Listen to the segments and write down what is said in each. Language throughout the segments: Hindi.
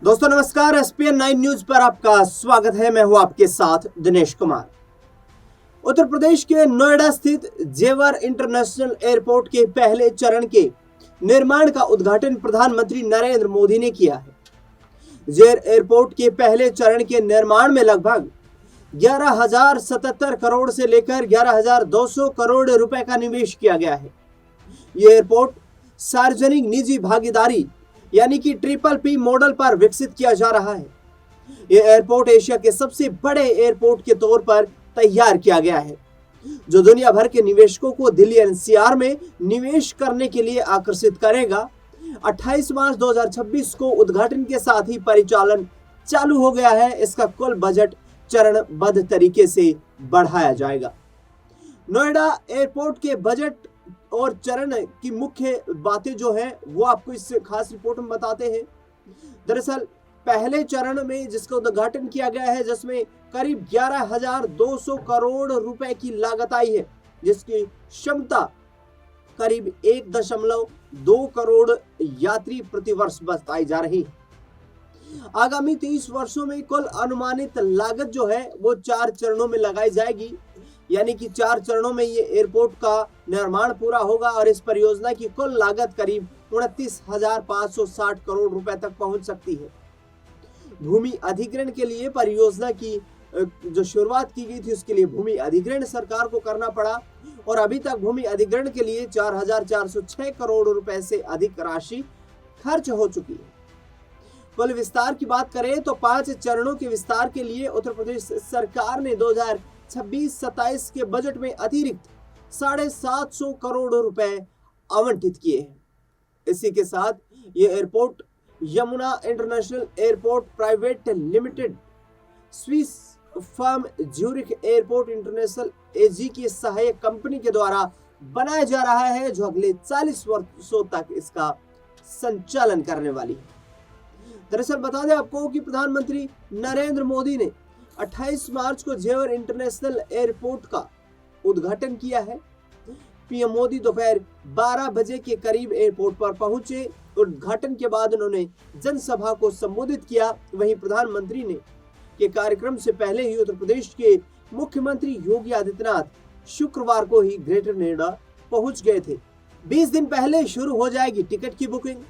दोस्तों नमस्कार, एसपीएन 9 न्यूज पर आपका स्वागत है। मैं हूं आपके साथ दिनेश कुमार। उत्तर प्रदेश के नोएडा स्थित जेवर इंटरनेशनल एयरपोर्ट के पहले चरण के निर्माण का उद्घाटन प्रधानमंत्री नरेंद्र मोदी ने किया है। जेवर एयरपोर्ट के पहले चरण के निर्माण में लगभग 11,077 करोड़ से लेकर 11,200 करोड़ रुपए का निवेश किया गया है। यह एयरपोर्ट सार्वजनिक निजी भागीदारी यानी कि ट्रिपल-P मॉडल पर विकसित किया जा रहा है। यह एयरपोर्ट एशिया के सबसे बड़े एयरपोर्ट के तौर पर तैयार किया गया है, जो दुनिया भर के निवेशकों को दिल्ली एनसीआर में निवेश करने के लिए आकर्षित करेगा। 28 मार्च 2026 को उद्घाटन के साथ ही परिचालन चालू हो गया है। इसका कुल बजट चरणबद्ध तरीके से बढ़ाया जाएगा। नोएडा एयरपोर्ट के बजट और चरण की मुख्य बातें जो है वो आपको इस खास रिपोर्ट में बताते हैं। दरअसल पहले चरण में जिसका उद्घाटन किया गया है, जिसमें करीब 11,200 करोड़ रुपए की लागत आई है, जिसकी क्षमता करीब 1.2 करोड़ यात्री प्रतिवर्ष बताई जा रही है। आगामी 30 वर्षों में कुल अनुमानित लागत जो है वो 4 चरणों में लगाई जाएगी, यानी कि 4 चरणों में ये एयरपोर्ट का निर्माण पूरा होगा और इस परियोजना की कुल लागत करीब 29,560 करोड़ रुपए तक पहुंच सकती है। भूमि अधिग्रहण के लिए परियोजना की जो शुरुआत की गई थी, उसके लिए भूमि अधिग्रहण सरकार को करना पड़ा और अभी तक भूमि अधिग्रहण के लिए 4,406 करोड़ रुपए से अधिक राशि खर्च हो चुकी है। कुल विस्तार की बात करें तो 5 चरणों के विस्तार के लिए उत्तर प्रदेश सरकार ने 2026-27 के बजट में अतिरिक्त 750 करोड़ रुपए आवंटित किए हैं। इसी के साथ ये airport Yamuna international airport private limited, Swiss firm Zurich airport international AG की सहायक कंपनी के द्वारा बनाया जा रहा है, जो अगले 40 वर्षों तक इसका संचालन करने वाली है। दरअसल बता दें आपको कि प्रधानमंत्री नरेंद्र मोदी ने 28 मार्च को जेवर इंटरनेशनल एयरपोर्ट का उद्घाटन किया है। पीएम मोदी दोपहर 12 बजे के करीब एयरपोर्ट पर पहुंचे। उद्घाटन के बाद उन्होंने जनसभा को संबोधित किया। वहीं प्रधानमंत्री ने के कार्यक्रम से पहले ही उत्तर प्रदेश के मुख्यमंत्री योगी आदित्यनाथ शुक्रवार को ही ग्रेटर नोएडा पहुंच गए थे। 20 दिन पहले शुरू हो जाएगी टिकट की बुकिंग।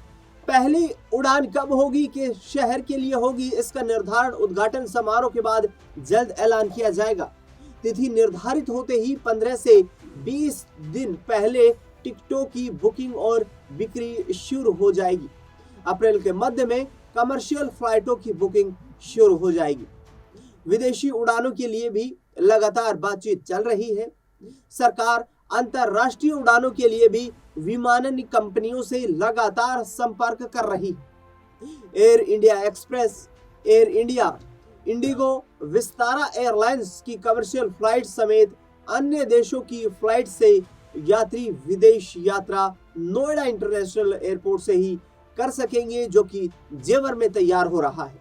पहली उड़ान कब होगी, कि शहर के लिए होगी, इसका निर्धारण उद्घाटन समारोह के बाद जल्द ऐलान किया जाएगा। तिथि निर्धारित होते ही 15 से 20 दिन पहले टिकटों की बुकिंग और बिक्री शुरू हो जाएगी। अप्रैल के मध्य में कमर्शियल फ्लाइटों की बुकिंग शुरू हो जाएगी। विदेशी उड़ानों के लिए भी लगातार बातचीत चल रही है। सरकार अंतरराष्ट्रीय उड़ानों के लिए भी विमानन कंपनियों से लगातार संपर्क कर रही है। Air India express, air India, Indigo, Vistara airlines की कमर्शियल फ्लाइट समेत अन्य देशों की फ्लाइट से यात्री विदेश यात्रा नोएडा इंटरनेशनल एयरपोर्ट से ही कर सकेंगे, जो कि जेवर में तैयार हो रहा है।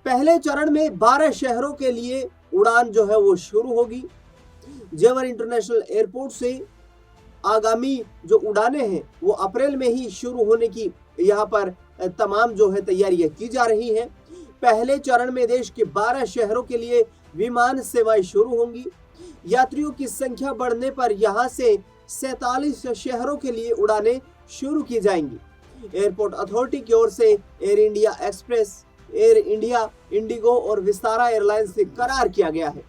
पहले चरण में 12 शहरों के लिए उड़ान जो है वो शुरू होगी। जेवर इंटरनेशनल एयरपोर्ट से आगामी जो उड़ानें हैं वो अप्रैल में ही शुरू होने की यहाँ पर तमाम जो है तैयारियां की जा रही हैं। पहले चरण में देश के 12 शहरों के लिए विमान सेवाएं शुरू होंगी। यात्रियों की संख्या बढ़ने पर यहाँ से 47 शहरों के लिए उड़ानें शुरू की जाएंगी। एयरपोर्ट अथॉरिटी की ओर से air India express, air India, Indigo और विस्तारा एयरलाइंस से करार किया गया है।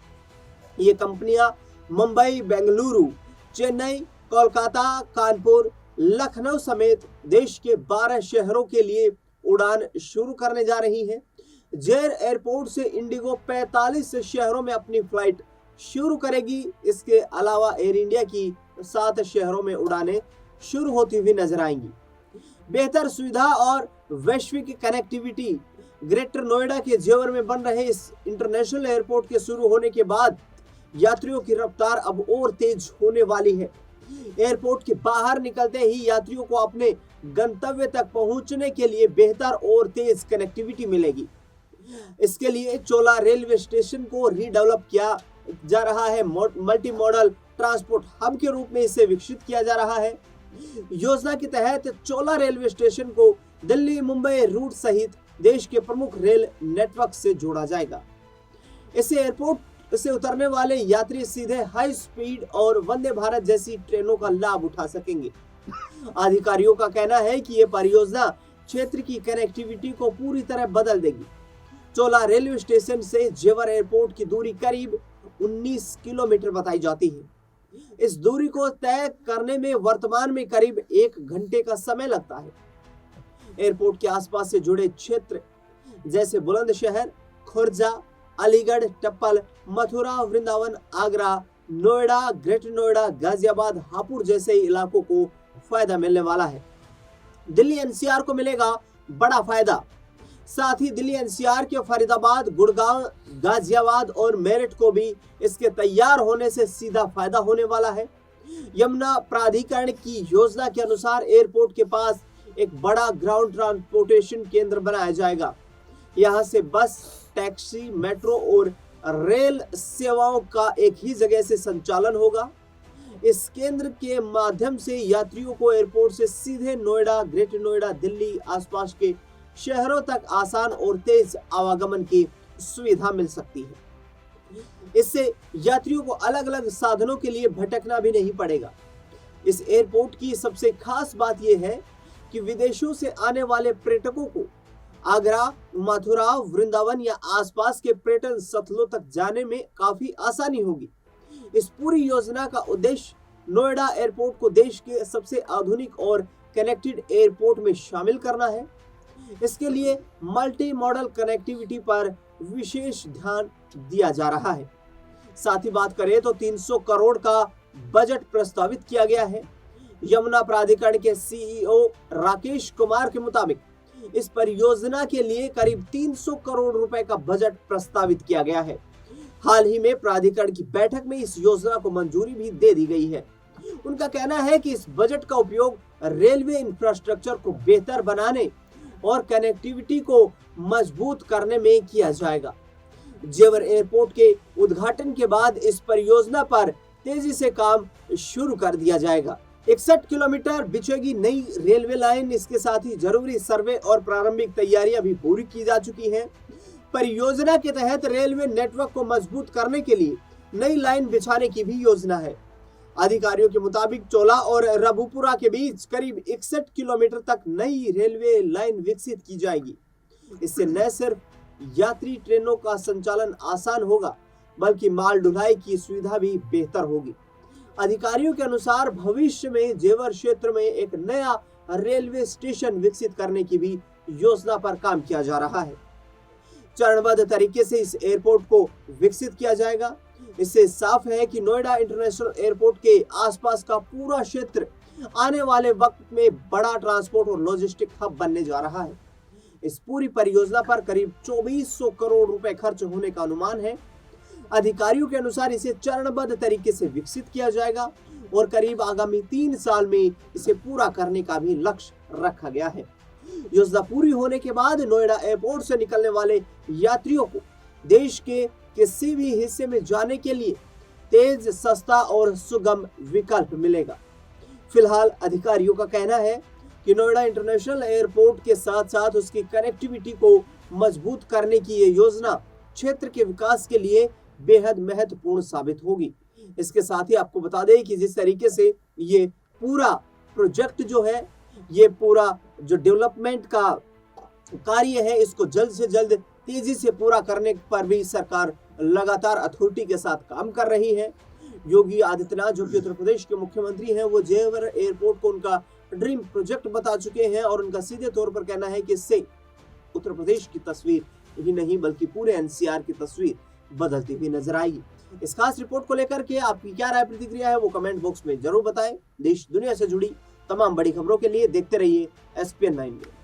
ये कंपनियां मुंबई, बेंगलुरु, चेन्नई, कोलकाता, कानपुर, लखनऊ समेत देश के 12 शहरों के लिए उड़ान शुरू करने जा रही हैं। जेवर एयरपोर्ट से इंडिगो 45 शहरों में अपनी फ्लाइट शुरू करेगी। इसके अलावा एयर इंडिया की 7 शहरों में उड़ानें शुरू होती हुई नजर आएंगी। बेहतर सुविधा और वैश्विक कनेक्टिविटी। ग्रेटर नोएडा के जेवर में बन रहे इस इंटरनेशनल एयरपोर्ट के शुरू होने के बाद यात्रियों की रफ्तार अब और तेज होने वाली है। एयरपोर्ट के बाहर निकलते ही यात्रियों को अपने गंतव्य तक पहुंचने के लिए बेहतर और तेज कनेक्टिविटी मिलेगी। इसके लिए चोला रेलवे स्टेशन को रीडेवलप किया जा रहा है। मल्टी मॉडल ट्रांसपोर्ट हब के रूप में इसे विकसित किया जा रहा है। योजना के तहत चोला रेलवे स्टेशन को दिल्ली मुंबई रूट सहित देश के प्रमुख रेल नेटवर्क से जोड़ा जाएगा। इससे एयरपोर्ट से उतरने वाले यात्री सीधे हाई स्पीड और वंदे भारत जैसी ट्रेनों का लाभ उठा सकेंगे। अधिकारियों का कहना है कि यह परियोजना क्षेत्र की कनेक्टिविटी को पूरी तरह बदल देगी। चोला रेलवे स्टेशन से जेवर एयरपोर्ट की दूरी करीब 19 किलोमीटर बताई जाती है। इस दूरी को तय करने में वर्तमान में करीब 1 घंटे का समय लगता है। एयरपोर्ट के आसपास से जुड़े क्षेत्र जैसे बुलंदशहर, खुर्जा, अलीगढ़, टप्पल, मथुरा, वृंदावन, आगरा, नोएडा, ग्रेटर नोएडा, गाजियाबाद, हापुड़ जैसे इलाकों को फायदा मिलने वाला है। दिल्ली एनसीआर को मिलेगा बड़ा फायदा। साथ ही दिल्ली एनसीआर के फरीदाबाद, गुड़गांव, गाजियाबाद और मेरठ को भी इसके तैयार होने से सीधा फायदा होने वाला है। यमुना प्राधिकरण की योजना के अनुसार एयरपोर्ट के पास एक बड़ा ग्राउंड ट्रांसपोर्टेशन केंद्र बनाया जाएगा। यहां से बस, टैक्सी, मेट्रो और रेल सेवाओं का एक ही जगह से संचालन होगा। इस केंद्र के माध्यम से यात्रियों को एयरपोर्ट से सीधे नोएडा, ग्रेटर नोएडा, दिल्ली, आसपास के शहरों तक आसान और तेज आवागमन की सुविधा मिल सकती है। इससे यात्रियों को अलग अलग साधनों के लिए भटकना भी नहीं पड़ेगा। इस एयरपोर्ट की सबसे खास बात यह है कि विदेशों से आने वाले पर्यटकों को आगरा, मथुरा, वृंदावन या आसपास के पर्यटन स्थलों तक जाने में काफी आसानी होगी। इस पूरी योजना का उद्देश्य नोएडा एयरपोर्ट को देश के सबसे आधुनिक और कनेक्टेड एयरपोर्ट में शामिल करना है। इसके लिए मल्टी मॉडल कनेक्टिविटी पर विशेष ध्यान दिया जा रहा है। साथ ही बात करें तो 300 करोड़ का बजट प्रस्तावित किया गया है। यमुना प्राधिकरण के सीईओ राकेश कुमार के मुताबिक इस परियोजना के लिए करीब 300 करोड़ रुपए का बजट प्रस्तावित किया गया है। हाल ही में प्राधिकरण की बैठक में इस योजना को मंजूरी भी दे दी गई है। उनका कहना है कि इस बजट का उपयोग रेलवे इंफ्रास्ट्रक्चर को बेहतर बनाने और कनेक्टिविटी को मजबूत करने में किया जाएगा। जेवर एयरपोर्ट के उद्घाटन के बाद इस परियोजना पर तेजी से काम शुरू कर दिया जाएगा। 61 किलोमीटर बिछेगी नई रेलवे लाइन। इसके साथ ही जरूरी सर्वे और प्रारंभिक तैयारियां भी पूरी की जा चुकी हैं। परियोजना के तहत रेलवे नेटवर्क को मजबूत करने के लिए नई लाइन बिछाने की भी योजना है। अधिकारियों के मुताबिक चोला और रबुपुरा के बीच करीब 61 किलोमीटर तक नई रेलवे लाइन विकसित की जाएगी। इससे न सिर्फ यात्री ट्रेनों का संचालन आसान होगा, बल्कि माल ढुलाई की सुविधा भी बेहतर होगी। अधिकारियों के अनुसार भविष्य में जेवर क्षेत्र में एक नया रेलवे स्टेशन विकसित करने की भी योजना पर काम किया जा रहा है। चरणबद्ध तरीके से इस एयरपोर्ट को विकसित किया जाएगा। इससे साफ है कि नोएडा इंटरनेशनल एयरपोर्ट के आसपास का पूरा क्षेत्र आने वाले वक्त में बड़ा ट्रांसपोर्ट और लॉजिस्टिक हब बनने जा रहा है। इस पूरी परियोजना पर करीब 2400 करोड़ रुपए खर्च होने का अनुमान है। अधिकारियों के अनुसार इसे चरणबद्ध तरीके से विकसित किया जाएगा और करीब आगामी 3 साल में इसे पूरा करने का भी लक्ष्य रखा गया है। योजना पूरी होने के बाद नोएडा एयरपोर्ट से निकलने वाले यात्रियों को देश के किसी भी हिस्से में जाने के लिए तेज, सस्ता और सुगम विकल्प मिलेगा। फिलहाल अधिकारियों का कहना है कि नोएडा इंटरनेशनल एयरपोर्ट के साथ साथ उसकी कनेक्टिविटी को मजबूत करने की ये योजना क्षेत्र के विकास के लिए बेहद महत्वपूर्ण साबित होगी। इसके साथ ही आपको बता दें कि जिस तरीके से ये पूरा प्रोजेक्ट जो है, ये पूरा जो डेवलपमेंट का कार्य है, इसको जल्द से जल्द तेजी से पूरा करने पर भी सरकार लगातार अथॉरिटी के साथ काम कर रही है। योगी आदित्यनाथ जो कि उत्तर प्रदेश के मुख्यमंत्री हैं, वो जेवर एयरपोर्ट को उनका ड्रीम प्रोजेक्ट बता चुके हैं और उनका सीधे तौर पर कहना है कि इससे उत्तर प्रदेश की तस्वीर ही नहीं बल्कि पूरे एनसीआर की तस्वीर बदलती हुई नजर आएगी। इस खास रिपोर्ट को लेकर के आपकी क्या राय प्रतिक्रिया है वो कमेंट बॉक्स में जरूर बताएं। देश दुनिया से जुड़ी तमाम बड़ी खबरों के लिए देखते रहिए SPN9 न्यूज़।